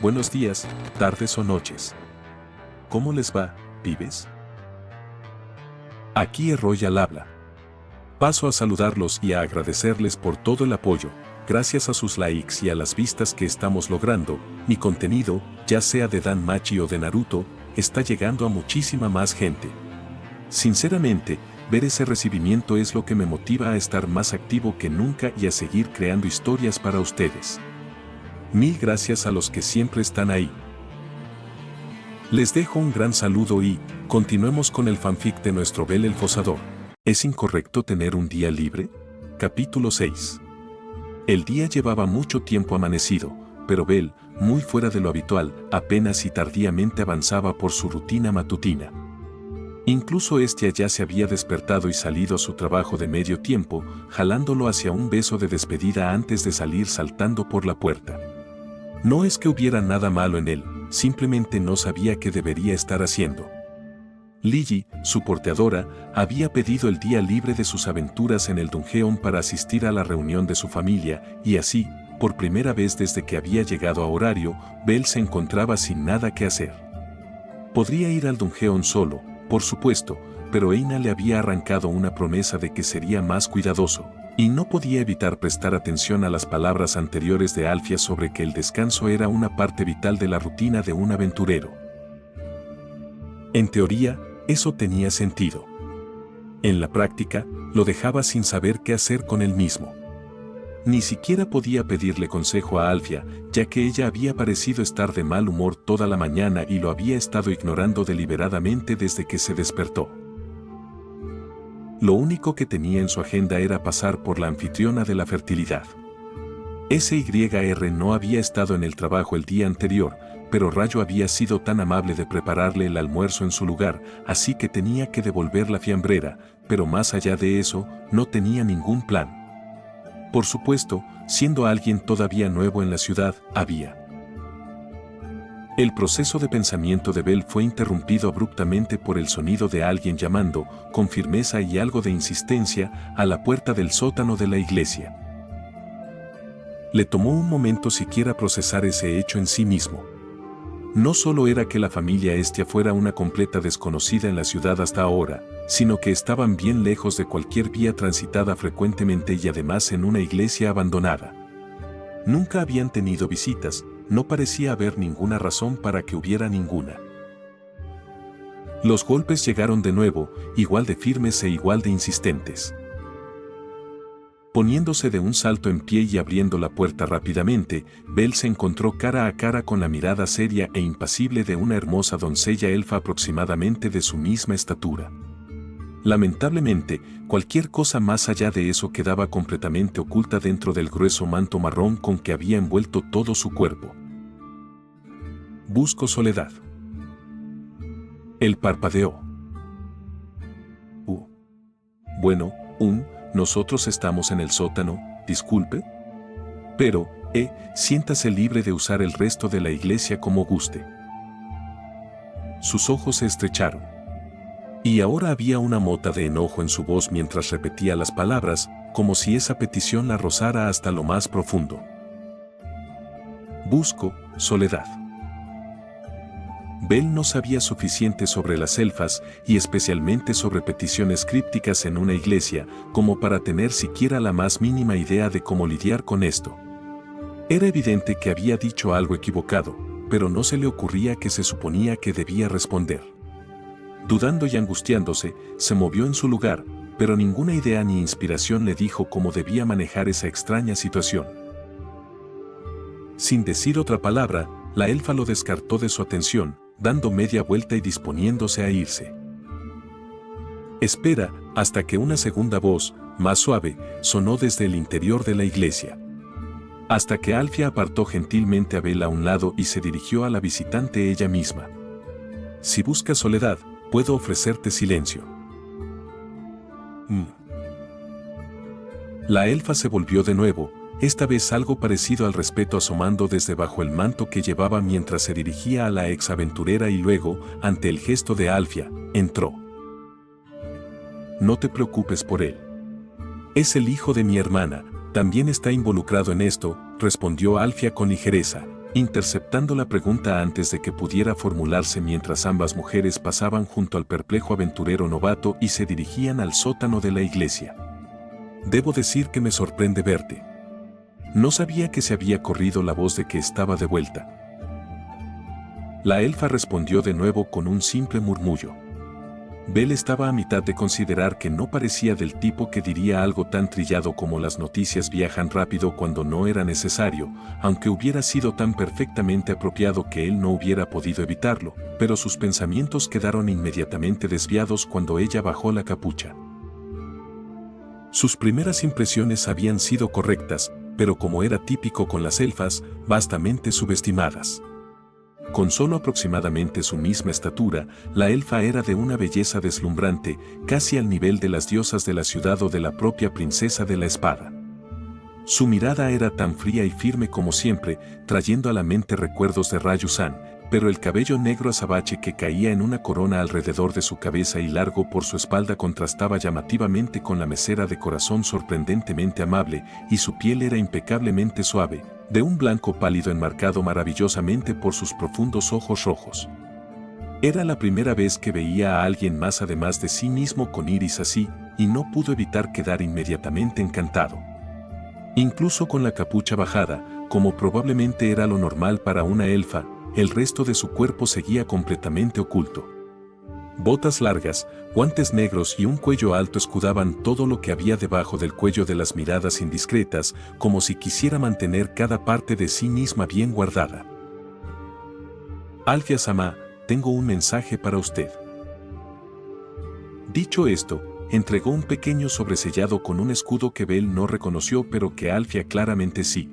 Buenos días, tardes o noches. ¿Cómo les va, pibes? Aquí Royal habla. Paso a saludarlos y a agradecerles por todo el apoyo. Gracias a sus likes y a las vistas que estamos logrando, mi contenido, ya sea de Danmachi o de Naruto, está llegando a muchísima más gente. Sinceramente, ver ese recibimiento es lo que me motiva a estar más activo que nunca y a seguir creando historias para ustedes. Mil gracias a los que siempre están ahí. Les dejo un gran saludo y continuemos con el fanfic de nuestro Bell el Fosador. ¿Es incorrecto tener un día libre? Capítulo 6. El día llevaba mucho tiempo amanecido, pero Bell, muy fuera de lo habitual, apenas y tardíamente avanzaba por su rutina matutina. Incluso ya se había despertado y salido a su trabajo de medio tiempo, jalándolo hacia un beso de despedida antes de salir saltando por la puerta. No es que hubiera nada malo en él, simplemente no sabía qué debería estar haciendo. Lily, su porteadora, había pedido el día libre de sus aventuras en el Dungeon para asistir a la reunión de su familia, y así, por primera vez desde que había llegado a horario, Bell se encontraba sin nada que hacer. Podría ir al Dungeon solo, por supuesto, pero Eina le había arrancado una promesa de que sería más cuidadoso, y no podía evitar prestar atención a las palabras anteriores de Alfia sobre que el descanso era una parte vital de la rutina de un aventurero. En teoría, eso tenía sentido. En la práctica, lo dejaba sin saber qué hacer con él mismo. Ni siquiera podía pedirle consejo a Alfia, ya que ella había parecido estar de mal humor toda la mañana y lo había estado ignorando deliberadamente desde que se despertó. Lo único que tenía en su agenda era pasar por la anfitriona de la fertilidad. SYR no había estado en el trabajo el día anterior, pero Rayo había sido tan amable de prepararle el almuerzo en su lugar, así que tenía que devolver la fiambrera, pero más allá de eso, no tenía ningún plan. Por supuesto, siendo alguien todavía nuevo en la ciudad, había. El proceso de pensamiento de Bell fue interrumpido abruptamente por el sonido de alguien llamando, con firmeza y algo de insistencia, a la puerta del sótano de la iglesia. Le tomó un momento siquiera procesar ese hecho en sí mismo. No solo era que la familia Estia fuera una completa desconocida en la ciudad hasta ahora, sino que estaban bien lejos de cualquier vía transitada frecuentemente y además en una iglesia abandonada. Nunca habían tenido visitas, no parecía haber ninguna razón para que hubiera ninguna. Los golpes llegaron de nuevo, igual de firmes e igual de insistentes. Poniéndose de un salto en pie y abriendo la puerta rápidamente, Bell se encontró cara a cara con la mirada seria e impasible de una hermosa doncella elfa aproximadamente de su misma estatura. Lamentablemente, cualquier cosa más allá de eso quedaba completamente oculta dentro del grueso manto marrón con que había envuelto todo su cuerpo. Busco Soledad. Él parpadeó. Bueno, nosotros estamos en el sótano, disculpe. Pero, siéntase libre de usar el resto de la iglesia como guste. Sus ojos se estrecharon. Y ahora había una mota de enojo en su voz mientras repetía las palabras, como si esa petición la rozara hasta lo más profundo. Busco Soledad. Bell no sabía suficiente sobre las elfas y especialmente sobre peticiones crípticas en una iglesia, como para tener siquiera la más mínima idea de cómo lidiar con esto. Era evidente que había dicho algo equivocado, pero no se le ocurría que se suponía que debía responder. Dudando y angustiándose, se movió en su lugar, pero ninguna idea ni inspiración le dijo cómo debía manejar esa extraña situación. Sin decir otra palabra, la elfa lo descartó de su atención, dando media vuelta y disponiéndose a irse. Espera, hasta que una segunda voz, más suave, sonó desde el interior de la iglesia. Hasta que Alfia apartó gentilmente a Bell a un lado y se dirigió a la visitante ella misma. Si buscas Soledad, puedo ofrecerte silencio. La elfa se volvió de nuevo, esta vez algo parecido al respeto asomando desde bajo el manto que llevaba mientras se dirigía a la ex aventurera y luego, ante el gesto de Alfia, entró. No te preocupes por él. Es el hijo de mi hermana, también está involucrado en esto, respondió Alfia con ligereza, interceptando la pregunta antes de que pudiera formularse mientras ambas mujeres pasaban junto al perplejo aventurero novato y se dirigían al sótano de la iglesia. Debo decir que me sorprende verte. No sabía que se había corrido la voz de que estaba de vuelta. La elfa respondió de nuevo con un simple murmullo. Belle estaba a mitad de considerar que no parecía del tipo que diría algo tan trillado como las noticias viajan rápido cuando no era necesario, aunque hubiera sido tan perfectamente apropiado que él no hubiera podido evitarlo, pero sus pensamientos quedaron inmediatamente desviados cuando ella bajó la capucha. Sus primeras impresiones habían sido correctas, pero como era típico con las elfas, vastamente subestimadas. Con solo aproximadamente su misma estatura, la elfa era de una belleza deslumbrante, casi al nivel de las diosas de la ciudad o de la propia princesa de la espada. Su mirada era tan fría y firme como siempre, trayendo a la mente recuerdos de Rayu-san, pero el cabello negro azabache que caía en una corona alrededor de su cabeza y largo por su espalda contrastaba llamativamente con la mesera de corazón sorprendentemente amable, y su piel era impecablemente suave, de un blanco pálido enmarcado maravillosamente por sus profundos ojos rojos. Era la primera vez que veía a alguien más además de sí mismo con iris así, y no pudo evitar quedar inmediatamente encantado. Incluso con la capucha bajada, como probablemente era lo normal para una elfa, el resto de su cuerpo seguía completamente oculto. Botas largas, guantes negros y un cuello alto escudaban todo lo que había debajo del cuello de las miradas indiscretas, como si quisiera mantener cada parte de sí misma bien guardada. Alfia-sama, tengo un mensaje para usted. Dicho esto, entregó un pequeño sobresellado con un escudo que Belle no reconoció pero que Alfia claramente sí.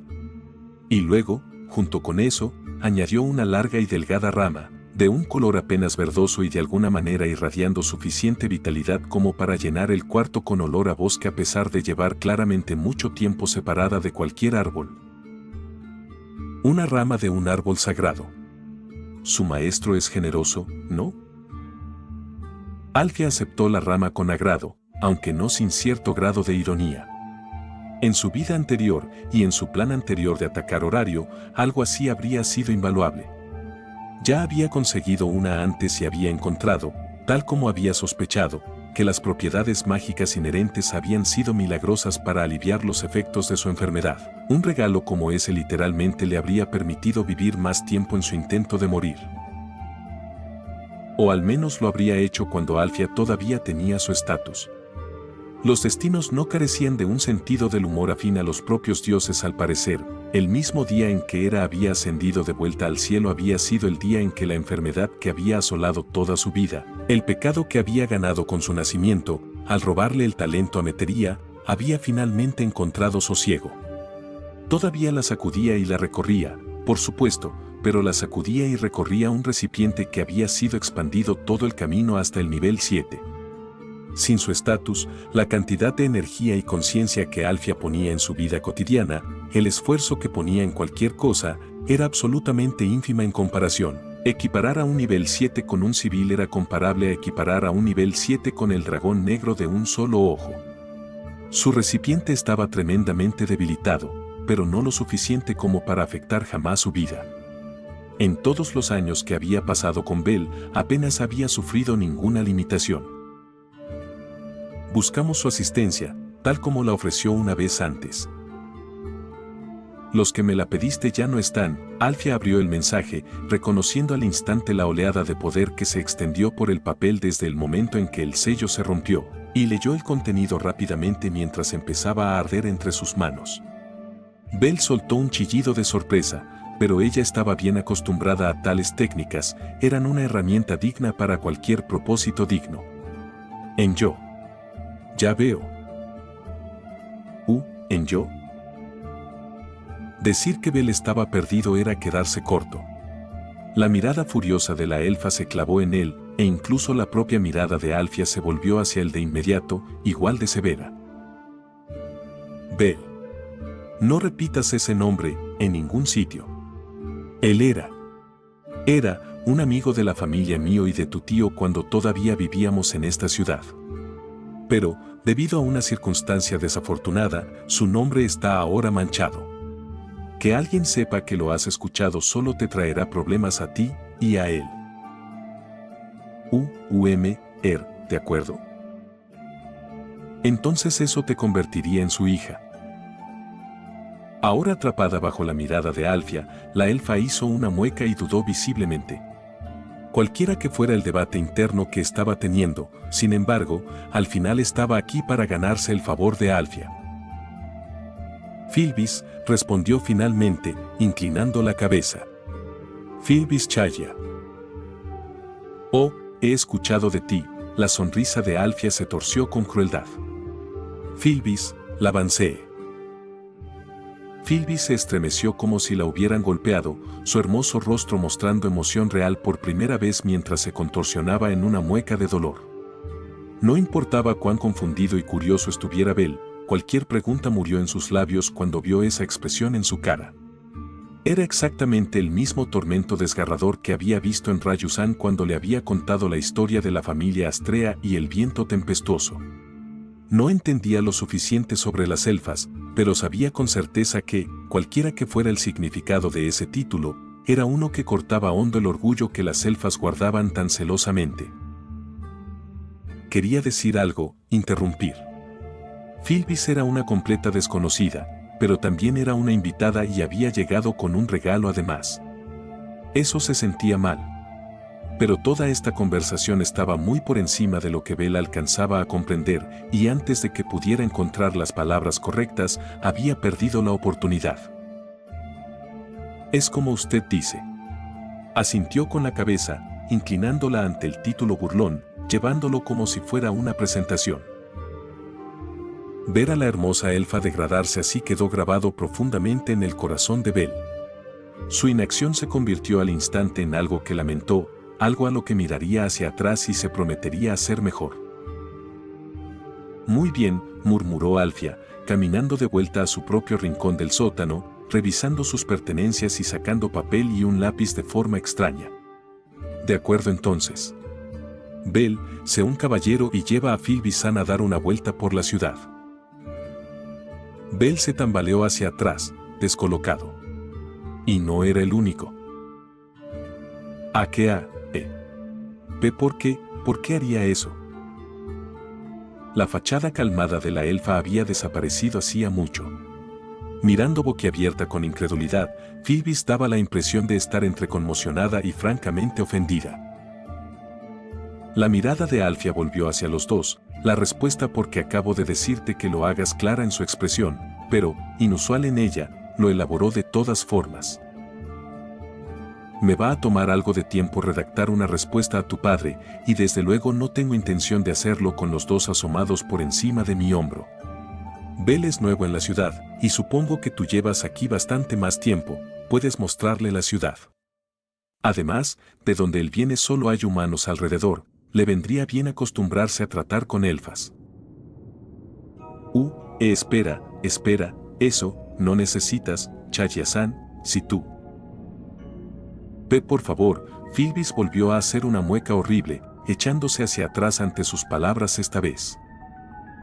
Y luego, junto con eso, añadió una larga y delgada rama, de un color apenas verdoso y de alguna manera irradiando suficiente vitalidad como para llenar el cuarto con olor a bosque a pesar de llevar claramente mucho tiempo separada de cualquier árbol. Una rama de un árbol sagrado. Su maestro es generoso, ¿no? Alfia aceptó la rama con agrado, aunque no sin cierto grado de ironía. En su vida anterior y en su plan anterior de atacar horario, algo así habría sido invaluable. Ya había conseguido una antes y había encontrado, tal como había sospechado, que las propiedades mágicas inherentes habían sido milagrosas para aliviar los efectos de su enfermedad. Un regalo como ese literalmente le habría permitido vivir más tiempo en su intento de morir. O al menos lo habría hecho cuando Alfia todavía tenía su estatus. Los destinos no carecían de un sentido del humor afín a los propios dioses al parecer. El mismo día en que Hera había ascendido de vuelta al cielo había sido el día en que la enfermedad que había asolado toda su vida, el pecado que había ganado con su nacimiento, al robarle el talento a Metería, había finalmente encontrado sosiego. Todavía la sacudía y la recorría, por supuesto, pero la sacudía y recorría un recipiente que había sido expandido todo el camino hasta el nivel 7. Sin su estatus, la cantidad de energía y conciencia que Alfia ponía en su vida cotidiana, el esfuerzo que ponía en cualquier cosa, era absolutamente ínfima en comparación. Equiparar a un nivel 7 con un civil era comparable a equiparar a un nivel 7 con el dragón negro de un solo ojo. Su recipiente estaba tremendamente debilitado, pero no lo suficiente como para afectar jamás su vida. En todos los años que había pasado con Belle, apenas había sufrido ninguna limitación. Buscamos su asistencia, tal como la ofreció una vez antes. Los que me la pediste ya no están. Alfia abrió el mensaje, reconociendo al instante la oleada de poder que se extendió por el papel desde el momento en que el sello se rompió, y leyó el contenido rápidamente mientras empezaba a arder entre sus manos. Belle soltó un chillido de sorpresa, pero ella estaba bien acostumbrada a tales técnicas, eran una herramienta digna para cualquier propósito digno. En yo. Ya veo. ¿En yo? Decir que Belle estaba perdido era quedarse corto. La mirada furiosa de la elfa se clavó en él, e incluso la propia mirada de Alfia se volvió hacia él de inmediato, igual de severa. Belle. No repitas ese nombre, en ningún sitio. Él era un amigo de la familia mío y de tu tío cuando todavía vivíamos en esta ciudad. Pero, debido a una circunstancia desafortunada, su nombre está ahora manchado. Que alguien sepa que lo has escuchado solo te traerá problemas a ti y a él. ¿De acuerdo? Entonces eso te convertiría en su hija. Ahora atrapada bajo la mirada de Alfia, la elfa hizo una mueca y dudó visiblemente. Cualquiera que fuera el debate interno que estaba teniendo, sin embargo, al final estaba aquí para ganarse el favor de Alfia. Filvis, respondió finalmente, inclinando la cabeza. Filvis Chaya. Oh, he escuchado de ti. La sonrisa de Alfia se torció con crueldad. Filvis, la avancé. Filvis se estremeció como si la hubieran golpeado, su hermoso rostro mostrando emoción real por primera vez mientras se contorsionaba en una mueca de dolor. No importaba cuán confundido y curioso estuviera Bel, cualquier pregunta murió en sus labios cuando vio esa expresión en su cara. Era exactamente el mismo tormento desgarrador que había visto en Rayusan cuando le había contado la historia de la familia Astrea y el viento tempestuoso. No entendía lo suficiente sobre las elfas, pero sabía con certeza que, cualquiera que fuera el significado de ese título, era uno que cortaba hondo el orgullo que las elfas guardaban tan celosamente. Quería decir algo, interrumpir. Filvis era una completa desconocida, pero también era una invitada y había llegado con un regalo además. Eso se sentía mal. Pero toda esta conversación estaba muy por encima de lo que Bel alcanzaba a comprender, y antes de que pudiera encontrar las palabras correctas, había perdido la oportunidad. Es como usted dice. Asintió con la cabeza, inclinándola ante el título burlón, llevándolo como si fuera una presentación. Ver a la hermosa elfa degradarse así quedó grabado profundamente en el corazón de Bel. Su inacción se convirtió al instante en algo que lamentó, algo a lo que miraría hacia atrás y se prometería hacer mejor. Muy bien, murmuró Alfia, caminando de vuelta a su propio rincón del sótano, revisando sus pertenencias y sacando papel y un lápiz de forma extraña. De acuerdo entonces. Bel, sé un caballero y lleva a Filvisan a dar una vuelta por la ciudad. Bel se tambaleó hacia atrás, descolocado. Y no era el único. ¿A qué ¿Por qué haría eso? La fachada calmada de la elfa había desaparecido hacía mucho. Mirando boquiabierta con incredulidad, Filvis daba la impresión de estar entre conmocionada y francamente ofendida. La mirada de Alfia volvió hacia los dos, la respuesta porque acabo de decirte que lo hagas clara en su expresión, pero, inusual en ella, lo elaboró de todas formas. Me va a tomar algo de tiempo redactar una respuesta a tu padre, y desde luego no tengo intención de hacerlo con los dos asomados por encima de mi hombro. Bel es nuevo en la ciudad, y supongo que tú llevas aquí bastante más tiempo, puedes mostrarle la ciudad. Además, de donde él viene solo hay humanos alrededor, le vendría bien acostumbrarse a tratar con elfas. Espera, eso, no necesitas, Chaya-san, si tú. Ve por favor, Filvis volvió a hacer una mueca horrible, echándose hacia atrás ante sus palabras esta vez.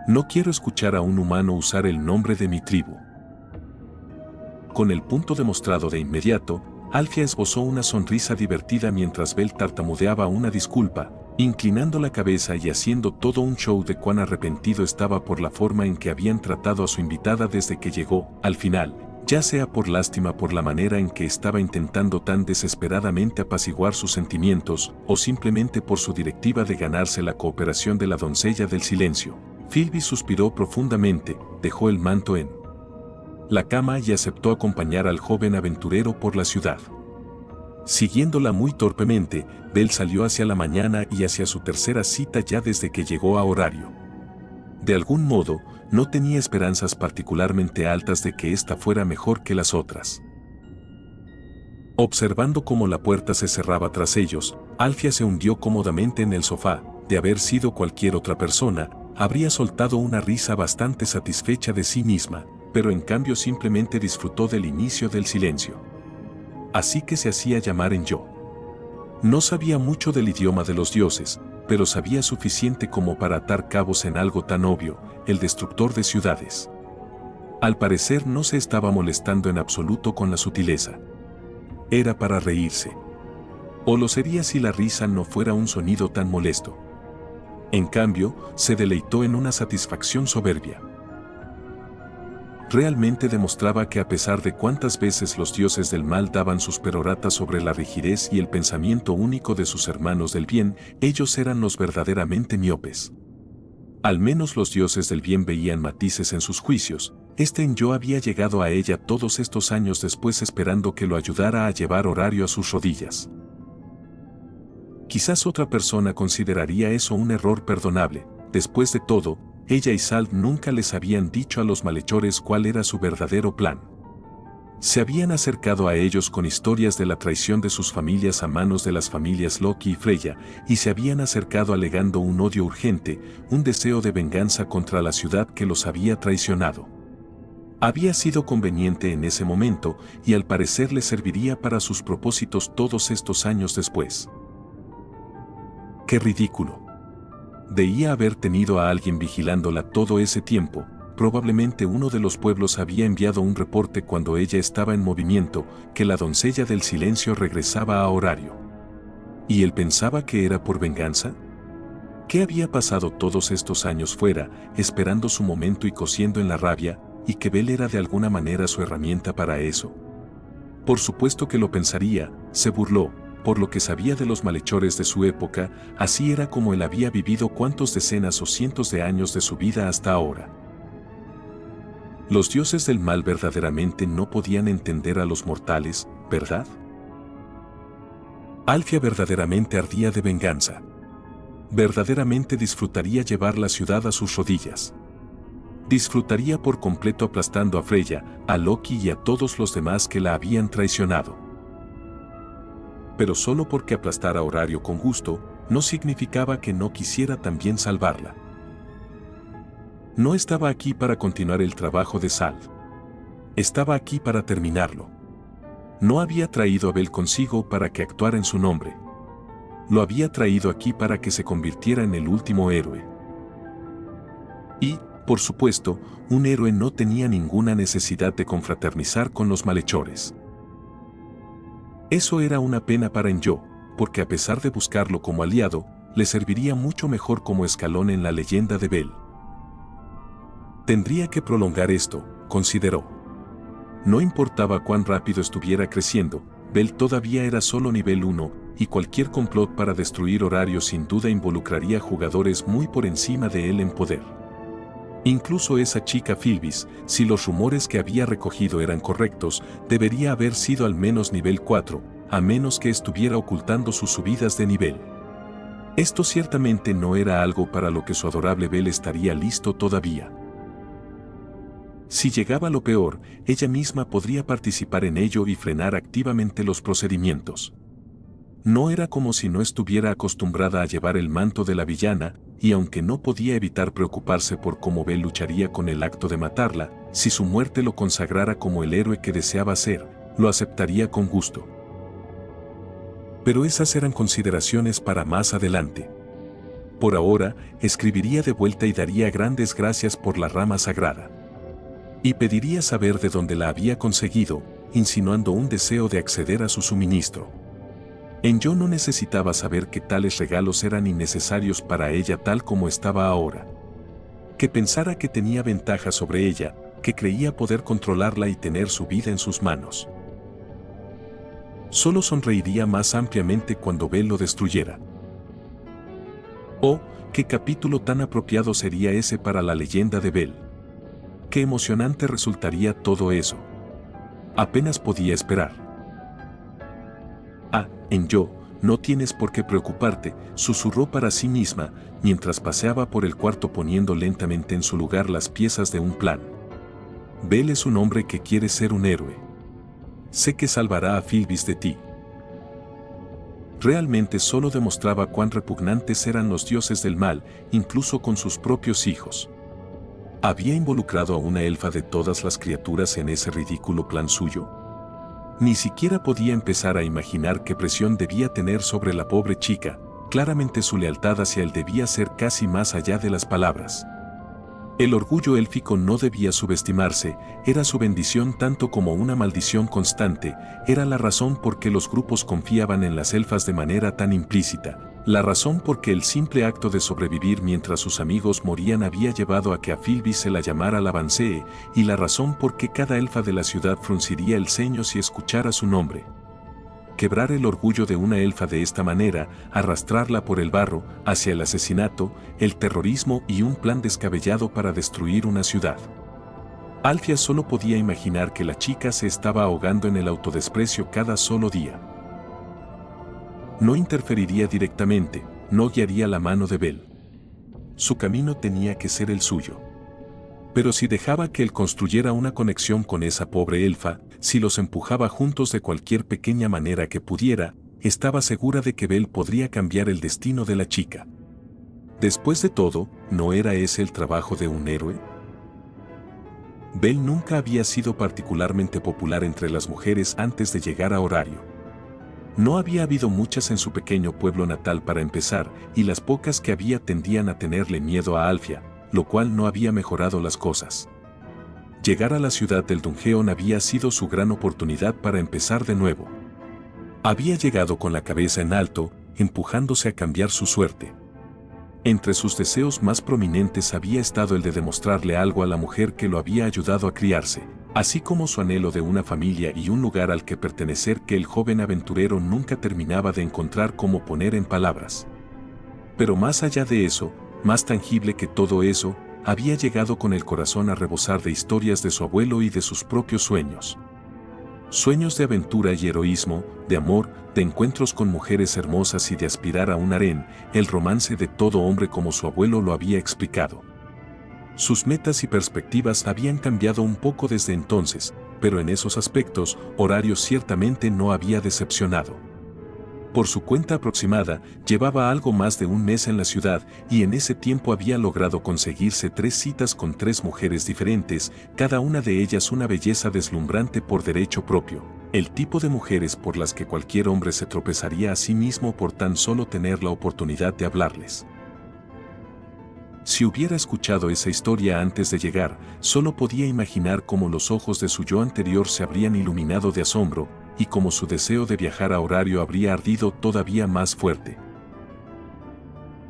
No quiero escuchar a un humano usar el nombre de mi tribu. Con el punto demostrado de inmediato, Alfia esbozó una sonrisa divertida mientras Bel tartamudeaba una disculpa, inclinando la cabeza y haciendo todo un show de cuán arrepentido estaba por la forma en que habían tratado a su invitada desde que llegó, al final, ya sea por lástima por la manera en que estaba intentando tan desesperadamente apaciguar sus sentimientos, o simplemente por su directiva de ganarse la cooperación de la doncella del silencio. Filvis suspiró profundamente, dejó el manto en la cama y aceptó acompañar al joven aventurero por la ciudad. Siguiéndola muy torpemente, Bel salió hacia la mañana y hacia su tercera cita ya desde que llegó a horario. De algún modo, no tenía esperanzas particularmente altas de que ésta fuera mejor que las otras. Observando cómo la puerta se cerraba tras ellos, Alfia se hundió cómodamente en el sofá. De haber sido cualquier otra persona, habría soltado una risa bastante satisfecha de sí misma, pero en cambio simplemente disfrutó del inicio del silencio. Así que se hacía llamar en yo. No sabía mucho del idioma de los dioses, pero sabía suficiente como para atar cabos en algo tan obvio, el destructor de ciudades. Al parecer no se estaba molestando en absoluto con la sutileza. Era para reírse. O lo sería si la risa no fuera un sonido tan molesto. En cambio, se deleitó en una satisfacción soberbia. Realmente demostraba que a pesar de cuántas veces los dioses del mal daban sus peroratas sobre la rigidez y el pensamiento único de sus hermanos del bien, ellos eran los verdaderamente miopes. Al menos los dioses del bien veían matices en sus juicios. En yo había llegado a ella todos estos años después esperando que lo ayudara a llevar Horario a sus rodillas. Quizás otra persona consideraría eso un error perdonable. Después de todo, ella y Sal nunca les habían dicho a los malhechores cuál era su verdadero plan. Se habían acercado a ellos con historias de la traición de sus familias a manos de las familias Loki y Freya, y se habían acercado alegando un odio urgente, un deseo de venganza contra la ciudad que los había traicionado. Había sido conveniente en ese momento, y al parecer les serviría para sus propósitos todos estos años después. ¡Qué ridículo! Debía haber tenido a alguien vigilándola todo ese tiempo. Probablemente uno de los pueblos había enviado un reporte cuando ella estaba en movimiento, que la doncella del silencio regresaba a Horario. ¿Y él pensaba que era por venganza? ¿Qué había pasado todos estos años fuera, esperando su momento y cosiendo en la rabia, y que Bel era de alguna manera su herramienta para eso? Por supuesto que lo pensaría, se burló, por lo que sabía de los malhechores de su época, así era como él había vivido cuántos decenas o cientos de años de su vida hasta ahora. Los dioses del mal verdaderamente no podían entender a los mortales, ¿verdad? Alfia verdaderamente ardía de venganza. Verdaderamente disfrutaría llevar la ciudad a sus rodillas. Disfrutaría por completo aplastando a Freya, a Loki y a todos los demás que la habían traicionado. Pero solo porque aplastara a Horario con gusto, no significaba que no quisiera también salvarla. No estaba aquí para continuar el trabajo de Sal. Estaba aquí para terminarlo. No había traído a Bel consigo para que actuara en su nombre. Lo había traído aquí para que se convirtiera en el último héroe. Y, por supuesto, un héroe no tenía ninguna necesidad de confraternizar con los malhechores. Eso era una pena para Enyo, porque a pesar de buscarlo como aliado, le serviría mucho mejor como escalón en la leyenda de Bel. Tendría que prolongar esto, consideró. No importaba cuán rápido estuviera creciendo, Bel todavía era solo nivel 1, y cualquier complot para destruir Horario sin duda involucraría jugadores muy por encima de él en poder. Incluso esa chica Philbis, si los rumores que había recogido eran correctos, debería haber sido al menos nivel 4, a menos que estuviera ocultando sus subidas de nivel. Esto ciertamente no era algo para lo que su adorable Bel estaría listo todavía. Si llegaba lo peor, ella misma podría participar en ello y frenar activamente los procedimientos. No era como si no estuviera acostumbrada a llevar el manto de la villana, y aunque no podía evitar preocuparse por cómo Bel lucharía con el acto de matarla, si su muerte lo consagrara como el héroe que deseaba ser, lo aceptaría con gusto. Pero esas eran consideraciones para más adelante. Por ahora, escribiría de vuelta y daría grandes gracias por la rama sagrada. Y pediría saber de dónde la había conseguido, insinuando un deseo de acceder a su suministro. Enyo no necesitaba saber que tales regalos eran innecesarios para ella tal como estaba ahora. Que pensara que tenía ventaja sobre ella, que creía poder controlarla y tener su vida en sus manos. Solo sonreiría más ampliamente cuando Bel lo destruyera. Oh, qué capítulo tan apropiado sería ese para la leyenda de Bel. Qué emocionante resultaría todo eso. Apenas podía esperar. Ah, Enyo, no tienes por qué preocuparte, susurró para sí misma, mientras paseaba por el cuarto poniendo lentamente en su lugar las piezas de un plan. Bel es un hombre que quiere ser un héroe. Sé que salvará a Philbis de ti. Realmente solo demostraba cuán repugnantes eran los dioses del mal, incluso con sus propios hijos. ¿Había involucrado a una elfa de todas las criaturas en ese ridículo plan suyo? Ni siquiera podía empezar a imaginar qué presión debía tener sobre la pobre chica. Claramente su lealtad hacia él debía ser casi más allá de las palabras. El orgullo élfico no debía subestimarse, era su bendición tanto como una maldición constante, era la razón por qué los grupos confiaban en las elfas de manera tan implícita, la razón por qué el simple acto de sobrevivir mientras sus amigos morían había llevado a que a Filvis se la llamara Lavancee, y la razón por qué cada elfa de la ciudad frunciría el ceño si escuchara su nombre. Quebrar el orgullo de una elfa de esta manera, arrastrarla por el barro, hacia el asesinato, el terrorismo y un plan descabellado para destruir una ciudad. Alfia solo podía imaginar que la chica se estaba ahogando en el autodesprecio cada solo día. No interferiría directamente, no guiaría la mano de Bel. Su camino tenía que ser el suyo. Pero si dejaba que él construyera una conexión con esa pobre elfa, si los empujaba juntos de cualquier pequeña manera que pudiera, estaba segura de que Bel podría cambiar el destino de la chica. Después de todo, ¿no era ese el trabajo de un héroe? Bel nunca había sido particularmente popular entre las mujeres antes de llegar a Horario. No había habido muchas en su pequeño pueblo natal para empezar, y las pocas que había tendían a tenerle miedo a Alfia, lo cual no había mejorado las cosas. Llegar a la ciudad del Dungeon había sido su gran oportunidad para empezar de nuevo. Había llegado con la cabeza en alto, empujándose a cambiar su suerte. Entre sus deseos más prominentes había estado el de demostrarle algo a la mujer que lo había ayudado a criarse, así como su anhelo de una familia y un lugar al que pertenecer que el joven aventurero nunca terminaba de encontrar cómo poner en palabras. Pero más allá de eso, más tangible que todo eso, había llegado con el corazón a rebosar de historias de su abuelo y de sus propios sueños. Sueños de aventura y heroísmo, de amor, de encuentros con mujeres hermosas y de aspirar a un harén, el romance de todo hombre como su abuelo lo había explicado. Sus metas y perspectivas habían cambiado un poco desde entonces, pero en esos aspectos, Horario ciertamente no había decepcionado. Por su cuenta aproximada, llevaba algo más de un mes en la ciudad y en ese tiempo había logrado conseguirse 3 citas con 3 mujeres diferentes, cada una de ellas una belleza deslumbrante por derecho propio, el tipo de mujeres por las que cualquier hombre se tropezaría a sí mismo por tan solo tener la oportunidad de hablarles. Si hubiera escuchado esa historia antes de llegar, solo podía imaginar cómo los ojos de su yo anterior se habrían iluminado de asombro, y cómo su deseo de viajar a Horario habría ardido todavía más fuerte.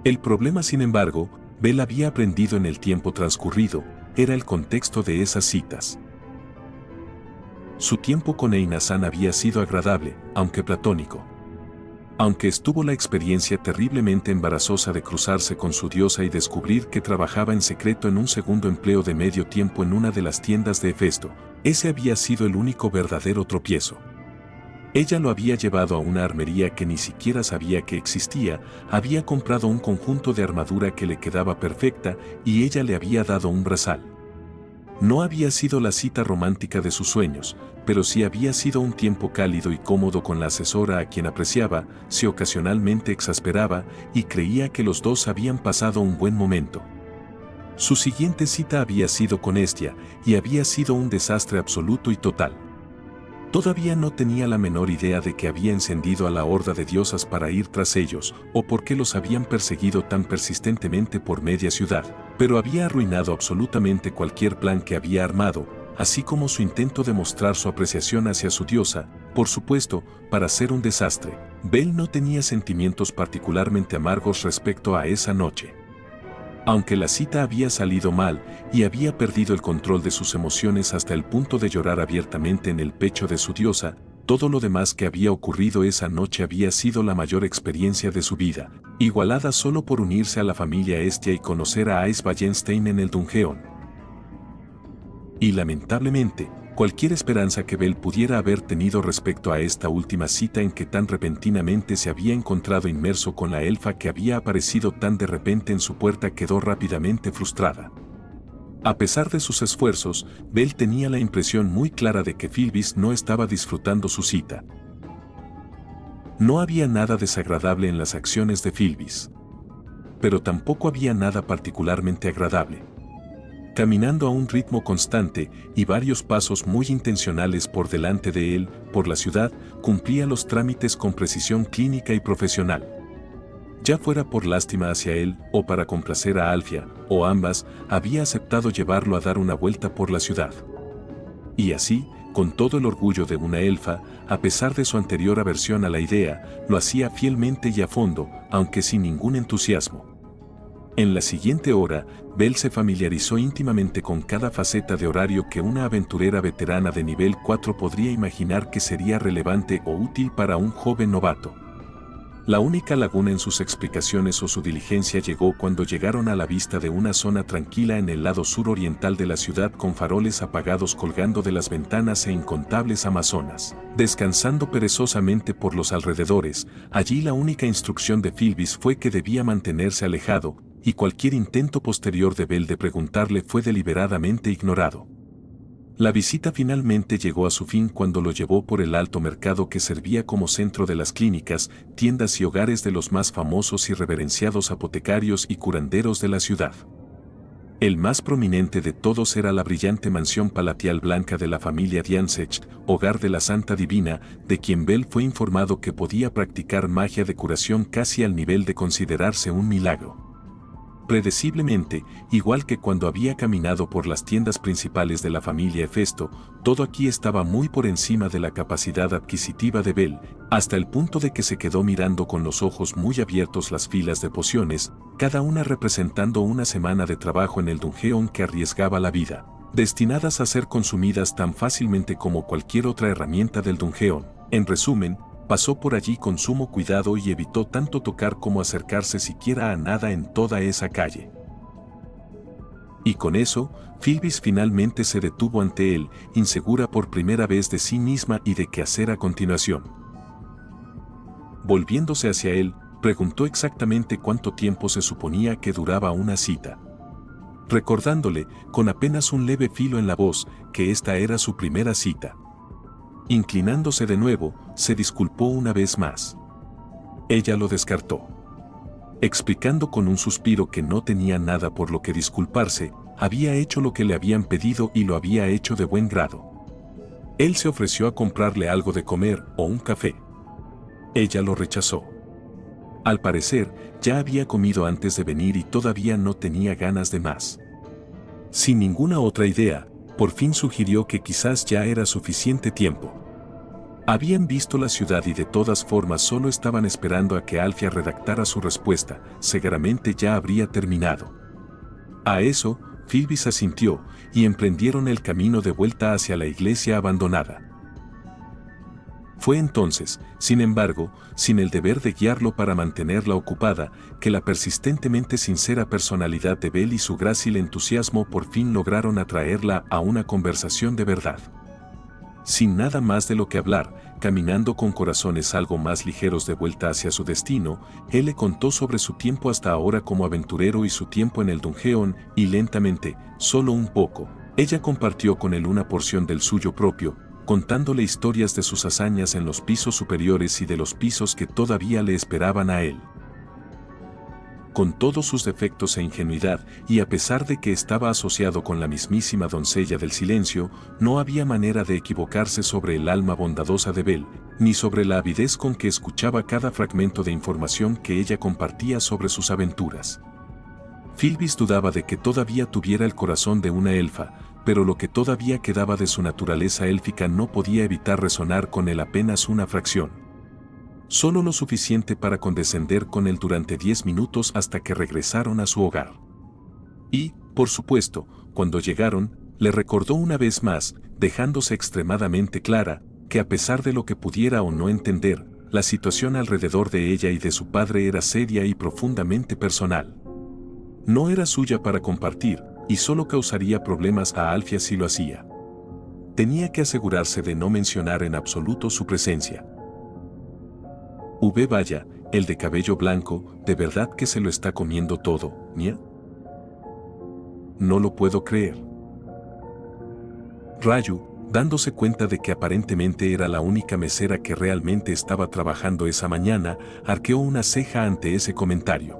El problema, sin embargo, Bel había aprendido en el tiempo transcurrido, era el contexto de esas citas. Su tiempo con Eina-san había sido agradable, aunque platónico. Aunque estuvo la experiencia terriblemente embarazosa de cruzarse con su diosa y descubrir que trabajaba en secreto en un segundo empleo de medio tiempo en una de las tiendas de Hefesto, ese había sido el único verdadero tropiezo. Ella lo había llevado a una armería que ni siquiera sabía que existía, había comprado un conjunto de armadura que le quedaba perfecta y ella le había dado un brazal. No había sido la cita romántica de sus sueños, pero sí había sido un tiempo cálido y cómodo con la asesora a quien apreciaba, se ocasionalmente exasperaba y creía que los dos habían pasado un buen momento. Su siguiente cita había sido con Estia y había sido un desastre absoluto y total. Todavía no tenía la menor idea de que había encendido a la horda de diosas para ir tras ellos, o por qué los habían perseguido tan persistentemente por media ciudad, pero había arruinado absolutamente cualquier plan que había armado, así como su intento de mostrar su apreciación hacia su diosa, por supuesto, para ser un desastre. Bel no tenía sentimientos particularmente amargos respecto a esa noche. Aunque la cita había salido mal y había perdido el control de sus emociones hasta el punto de llorar abiertamente en el pecho de su diosa, todo lo demás que había ocurrido esa noche había sido la mayor experiencia de su vida, igualada solo por unirse a la familia Estia y conocer a Ice Wallenstein en el Dungeon. Y lamentablemente, cualquier esperanza que Bel pudiera haber tenido respecto a esta última cita en que tan repentinamente se había encontrado inmerso con la elfa que había aparecido tan de repente en su puerta quedó rápidamente frustrada. A pesar de sus esfuerzos, Bel tenía la impresión muy clara de que Filvis no estaba disfrutando su cita. No había nada desagradable en las acciones de Filvis. Pero tampoco había nada particularmente agradable. Caminando a un ritmo constante y varios pasos muy intencionales por delante de él, por la ciudad, cumplía los trámites con precisión clínica y profesional. Ya fuera por lástima hacia él, o para complacer a Alfia, o ambas, había aceptado llevarlo a dar una vuelta por la ciudad. Y así, con todo el orgullo de una elfa, a pesar de su anterior aversión a la idea, lo hacía fielmente y a fondo, aunque sin ningún entusiasmo. En la siguiente hora, Belle se familiarizó íntimamente con cada faceta de horario que una aventurera veterana de nivel 4 podría imaginar que sería relevante o útil para un joven novato. La única laguna en sus explicaciones o su diligencia llegó cuando llegaron a la vista de una zona tranquila en el lado suroriental de la ciudad con faroles apagados colgando de las ventanas e incontables amazonas, descansando perezosamente por los alrededores. Allí la única instrucción de Filbis fue que debía mantenerse alejado, y cualquier intento posterior de Belle de preguntarle fue deliberadamente ignorado. La visita finalmente llegó a su fin cuando lo llevó por el alto mercado que servía como centro de las clínicas, tiendas y hogares de los más famosos y reverenciados apotecarios y curanderos de la ciudad. El más prominente de todos era la brillante mansión palatial blanca de la familia Diansech, hogar de la Santa Divina, de quien Belle fue informado que podía practicar magia de curación casi al nivel de considerarse un milagro. Predeciblemente, igual que cuando había caminado por las tiendas principales de la familia Hefesto, todo aquí estaba muy por encima de la capacidad adquisitiva de Belle, hasta el punto de que se quedó mirando con los ojos muy abiertos las filas de pociones, cada una representando una semana de trabajo en el dungeon que arriesgaba la vida, destinadas a ser consumidas tan fácilmente como cualquier otra herramienta del dungeon. En resumen, pasó por allí con sumo cuidado y evitó tanto tocar como acercarse siquiera a nada en toda esa calle. Y con eso, Filbis finalmente se detuvo ante él, insegura por primera vez de sí misma y de qué hacer a continuación. Volviéndose hacia él, preguntó exactamente cuánto tiempo se suponía que duraba una cita. Recordándole, con apenas un leve filo en la voz, que esta era su primera cita. Inclinándose de nuevo, se disculpó una vez más. Ella lo descartó. Explicando con un suspiro que no tenía nada por lo que disculparse, había hecho lo que le habían pedido y lo había hecho de buen grado. Él se ofreció a comprarle algo de comer o un café. Ella lo rechazó. Al parecer, ya había comido antes de venir y todavía no tenía ganas de más. Sin ninguna otra idea, por fin sugirió que quizás ya era suficiente tiempo. Habían visto la ciudad y de todas formas solo estaban esperando a que Alfia redactara su respuesta, seguramente ya habría terminado. A eso, Filbis asintió, y emprendieron el camino de vuelta hacia la iglesia abandonada. Fue entonces, sin embargo, sin el deber de guiarlo para mantenerla ocupada, que la persistentemente sincera personalidad de Belle y su grácil entusiasmo por fin lograron atraerla a una conversación de verdad. Sin nada más de lo que hablar, caminando con corazones algo más ligeros de vuelta hacia su destino, él le contó sobre su tiempo hasta ahora como aventurero y su tiempo en el dungeon, y lentamente, solo un poco, ella compartió con él una porción del suyo propio, contándole historias de sus hazañas en los pisos superiores y de los pisos que todavía le esperaban a él. Con todos sus defectos e ingenuidad, y a pesar de que estaba asociado con la mismísima doncella del silencio, no había manera de equivocarse sobre el alma bondadosa de Belle, ni sobre la avidez con que escuchaba cada fragmento de información que ella compartía sobre sus aventuras. Filbis dudaba de que todavía tuviera el corazón de una elfa, pero lo que todavía quedaba de su naturaleza élfica no podía evitar resonar con él apenas una fracción. Solo lo suficiente para condescender con él durante 10 minutos hasta que regresaron a su hogar. Y, por supuesto, cuando llegaron, le recordó una vez más, dejándose extremadamente clara, que a pesar de lo que pudiera o no entender, la situación alrededor de ella y de su padre era seria y profundamente personal. No era suya para compartir, y solo causaría problemas a Alfia si lo hacía. Tenía que asegurarse de no mencionar en absoluto su presencia. Vaya, el de cabello blanco, ¿de verdad que se lo está comiendo todo, Nia? No lo puedo creer. Rayu, dándose cuenta de que aparentemente era la única mesera que realmente estaba trabajando esa mañana, arqueó una ceja ante ese comentario.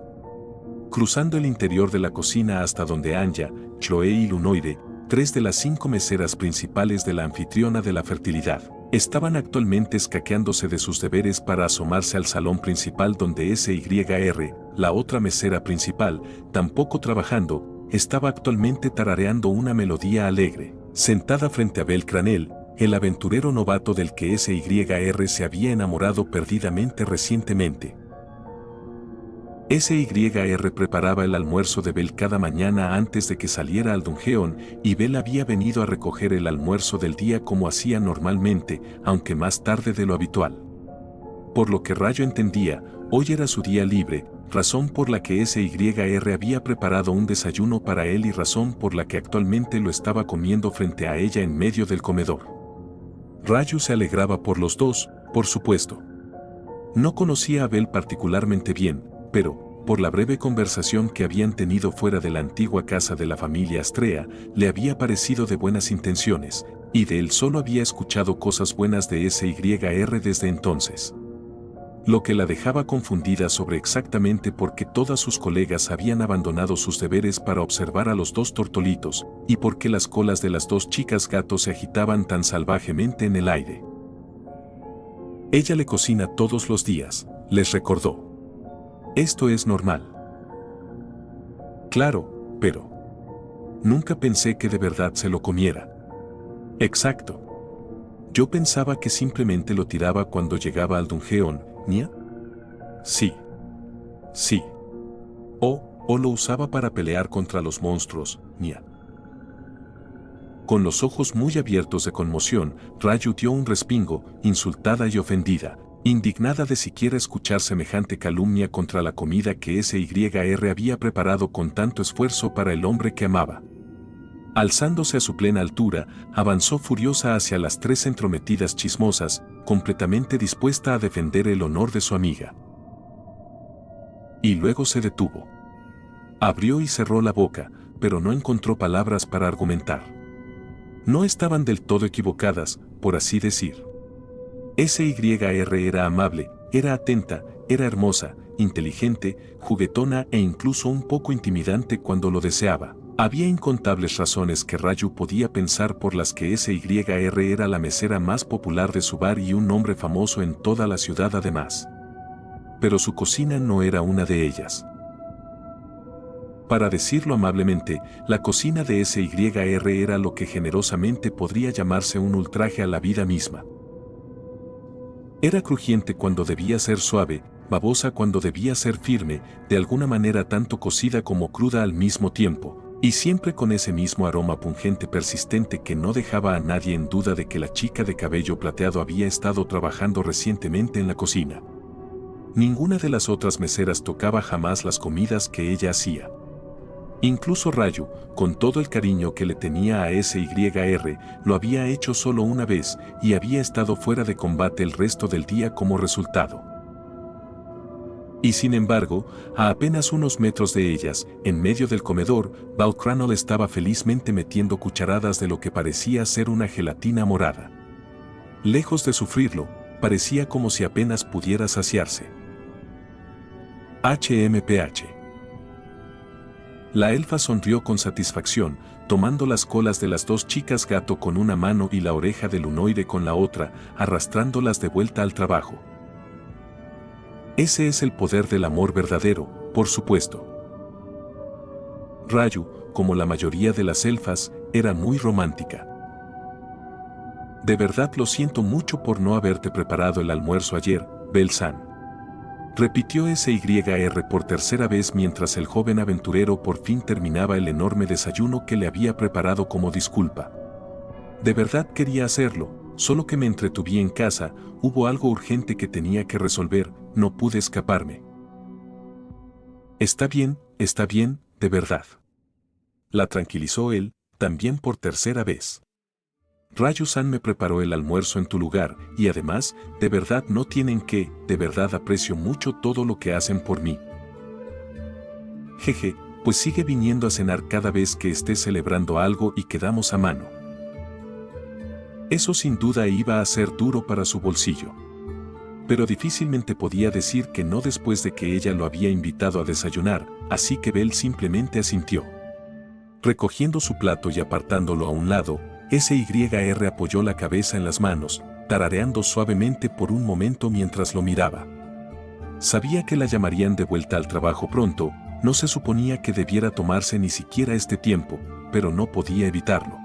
Cruzando el interior de la cocina hasta donde Anya, Chloe y Lunoide, 3 de las 5 meseras principales de la anfitriona de la fertilidad, Estaban actualmente escaqueándose de sus deberes para asomarse al salón principal donde SYR, la otra mesera principal, tampoco trabajando, estaba actualmente tarareando una melodía alegre. Sentada frente a Bel Cranel, el aventurero novato del que SYR se había enamorado perdidamente recientemente. SYR preparaba el almuerzo de Bel cada mañana antes de que saliera al dungeon, y Bel había venido a recoger el almuerzo del día como hacía normalmente, aunque más tarde de lo habitual. Por lo que Rayo entendía, hoy era su día libre, razón por la que SYR había preparado un desayuno para él y razón por la que actualmente lo estaba comiendo frente a ella en medio del comedor. Rayo se alegraba por los dos, por supuesto. No conocía a Bel particularmente bien, pero, por la breve conversación que habían tenido fuera de la antigua casa de la familia Astrea, le había parecido de buenas intenciones, y de él solo había escuchado cosas buenas de SYR desde entonces. Lo que la dejaba confundida sobre exactamente por qué todas sus colegas habían abandonado sus deberes para observar a los dos tortolitos, y por qué las colas de las dos chicas gatos se agitaban tan salvajemente en el aire. Ella le cocina todos los días, les recordó. Esto es normal. Claro, pero nunca pensé que de verdad se lo comiera. Exacto. Yo pensaba que simplemente lo tiraba cuando llegaba al dungeon, ¿nia? Sí. Sí. O lo usaba para pelear contra los monstruos, ¿nia? Con los ojos muy abiertos de conmoción, Rayu dio un respingo, insultada y ofendida, indignada de siquiera escuchar semejante calumnia contra la comida que SYR había preparado con tanto esfuerzo para el hombre que amaba. Alzándose a su plena altura, avanzó furiosa hacia las tres entrometidas chismosas, completamente dispuesta a defender el honor de su amiga. Y luego se detuvo. Abrió y cerró la boca, pero no encontró palabras para argumentar. No estaban del todo equivocadas, por así decir. SYR era amable, era atenta, era hermosa, inteligente, juguetona e incluso un poco intimidante cuando lo deseaba. Había incontables razones que Rayu podía pensar por las que SYR era la mesera más popular de su bar y un nombre famoso en toda la ciudad además. Pero su cocina no era una de ellas. Para decirlo amablemente, la cocina de SYR era lo que generosamente podría llamarse un ultraje a la vida misma. Era crujiente cuando debía ser suave, babosa cuando debía ser firme, de alguna manera tanto cocida como cruda al mismo tiempo, y siempre con ese mismo aroma pungente persistente que no dejaba a nadie en duda de que la chica de cabello plateado había estado trabajando recientemente en la cocina. Ninguna de las otras meseras tocaba jamás las comidas que ella hacía. Incluso Rayu, con todo el cariño que le tenía a SYR, lo había hecho solo una vez y había estado fuera de combate el resto del día como resultado. Y sin embargo, a apenas unos metros de ellas, en medio del comedor, Bel Cranel estaba felizmente metiendo cucharadas de lo que parecía ser una gelatina morada. Lejos de sufrirlo, parecía como si apenas pudiera saciarse. HMPH. La elfa sonrió con satisfacción, tomando las colas de las dos chicas gato con una mano y la oreja del hunoide con la otra, arrastrándolas de vuelta al trabajo. Ese es el poder del amor verdadero, por supuesto. Rayu, como la mayoría de las elfas, era muy romántica. De verdad lo siento mucho por no haberte preparado el almuerzo ayer, Bel-san. Repitió SYR por tercera vez mientras el joven aventurero por fin terminaba el enorme desayuno que le había preparado como disculpa. De verdad quería hacerlo, solo que me entretuve en casa, hubo algo urgente que tenía que resolver, no pude escaparme. Está bien, de verdad. La tranquilizó él, también por tercera vez. Rayu-san me preparó el almuerzo en tu lugar, y además, de verdad no tienen que, de verdad aprecio mucho todo lo que hacen por mí. Jeje, pues sigue viniendo a cenar cada vez que estés celebrando algo y quedamos a mano. Eso sin duda iba a ser duro para su bolsillo. Pero difícilmente podía decir que no después de que ella lo había invitado a desayunar, así que Bel simplemente asintió. Recogiendo su plato y apartándolo a un lado, SYR apoyó la cabeza en las manos, tarareando suavemente por un momento mientras lo miraba. Sabía que la llamarían de vuelta al trabajo pronto, no se suponía que debiera tomarse ni siquiera este tiempo, pero no podía evitarlo.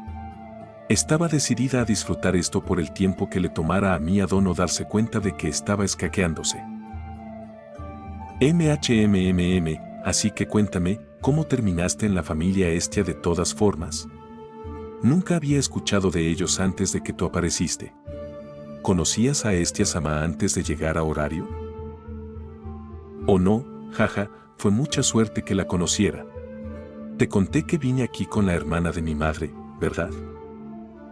Estaba decidida a disfrutar esto por el tiempo que le tomara a Mia Dono darse cuenta de que estaba escaqueándose. Así que cuéntame, ¿cómo terminaste en la familia Hestia de todas formas? Nunca había escuchado de ellos antes de que tú apareciste. ¿Conocías a Hestia-sama antes de llegar a Horario? ¿O no? Jaja, fue mucha suerte que la conociera. Te conté que vine aquí con la hermana de mi madre, ¿verdad?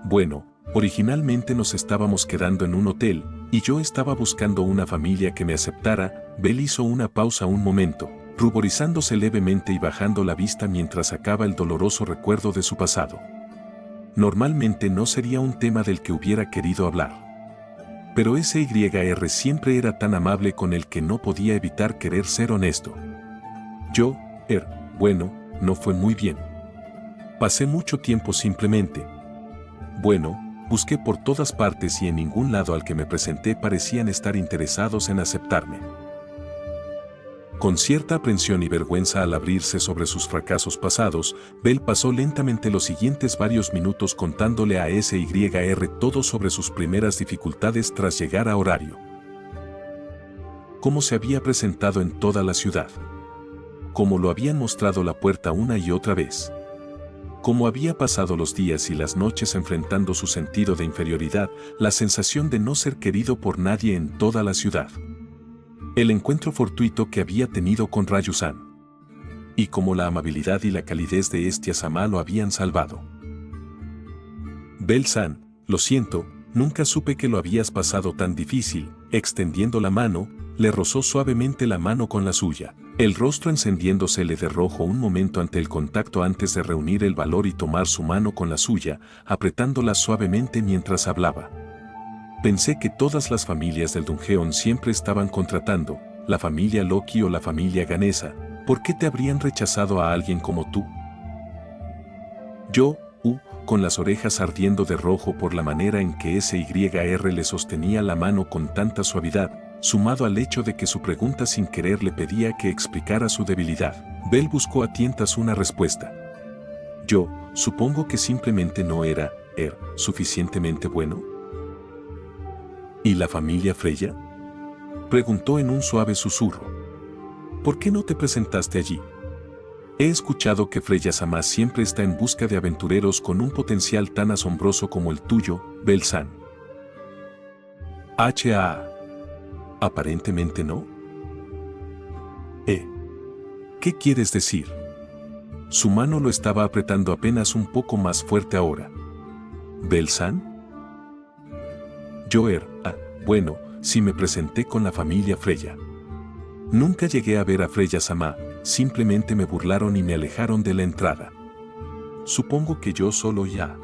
Bueno, originalmente nos estábamos quedando en un hotel, y yo estaba buscando una familia que me aceptara. Belle hizo una pausa un momento, ruborizándose levemente y bajando la vista mientras sacaba el doloroso recuerdo de su pasado. Normalmente no sería un tema del que hubiera querido hablar. Pero SYR siempre era tan amable con él que no podía evitar querer ser honesto. Bueno, no fue muy bien. Pasé mucho tiempo simplemente. Bueno, busqué por todas partes y en ningún lado al que me presenté parecían estar interesados en aceptarme. Con cierta aprensión y vergüenza al abrirse sobre sus fracasos pasados, Belle pasó lentamente los siguientes varios minutos contándole a SYR todo sobre sus primeras dificultades tras llegar a Horario. Cómo se había presentado en toda la ciudad. Cómo lo habían mostrado la puerta una y otra vez. Cómo había pasado los días y las noches enfrentando su sentido de inferioridad, la sensación de no ser querido por nadie en toda la ciudad. El encuentro fortuito que había tenido con Ryu-san. Y cómo la amabilidad y la calidez de Hestia-sama lo habían salvado. Belle-san, lo siento, nunca supe que lo habías pasado tan difícil. Extendiendo la mano, le rozó suavemente la mano con la suya, el rostro encendiéndosele de rojo un momento ante el contacto antes de reunir el valor y tomar su mano con la suya, apretándola suavemente mientras hablaba. Pensé que todas las familias del Dungeon siempre estaban contratando, la familia Loki o la familia Ganesa. ¿Por qué te habrían rechazado a alguien como tú? Yo, con las orejas ardiendo de rojo por la manera en que SYR le sostenía la mano con tanta suavidad, sumado al hecho de que su pregunta sin querer le pedía que explicara su debilidad, Belle buscó a tientas una respuesta. Yo, supongo que simplemente no era, suficientemente bueno. ¿Y la familia Freya? Preguntó en un suave susurro. ¿Por qué no te presentaste allí? He escuchado que Freya-sama siempre está en busca de aventureros con un potencial tan asombroso como el tuyo, Belle-san. Aparentemente no. ¿Qué quieres decir? Su mano lo estaba apretando apenas un poco más fuerte ahora. ¿Belle-san? Bueno, sí me presenté con la familia Freya. Nunca llegué a ver a Freya-sama, simplemente me burlaron y me alejaron de la entrada. Supongo que yo solo ya.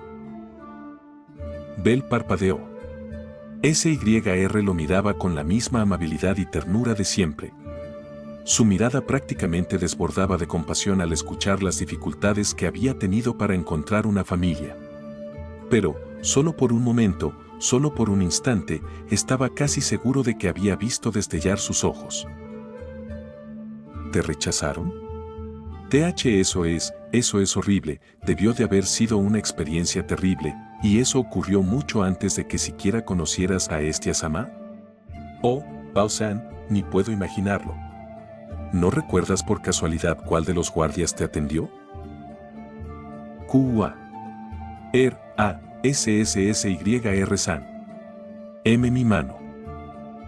Belle parpadeó. SYR lo miraba con la misma amabilidad y ternura de siempre. Su mirada prácticamente desbordaba de compasión al escuchar las dificultades que había tenido para encontrar una familia. Pero, solo por un momento, solo por un instante, estaba casi seguro de que había visto destellar sus ojos. ¿Te rechazaron? Eso es horrible, debió de haber sido una experiencia terrible, y eso ocurrió mucho antes de que siquiera conocieras a Hestia-sama. Bao-san, ni puedo imaginarlo. ¿No recuerdas por casualidad cuál de los guardias te atendió? SSSYR-san. Mi mano.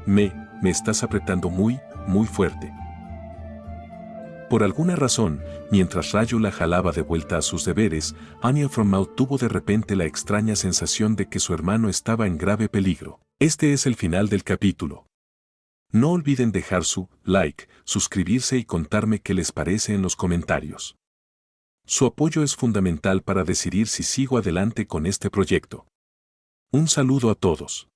Me estás apretando muy, muy fuerte. Por alguna razón, mientras Ryu la jalaba de vuelta a sus deberes, Anya Fromouth tuvo de repente la extraña sensación de que su hermano estaba en grave peligro. Este es el final del capítulo. No olviden dejar su like, suscribirse y contarme qué les parece en los comentarios. Su apoyo es fundamental para decidir si sigo adelante con este proyecto. Un saludo a todos.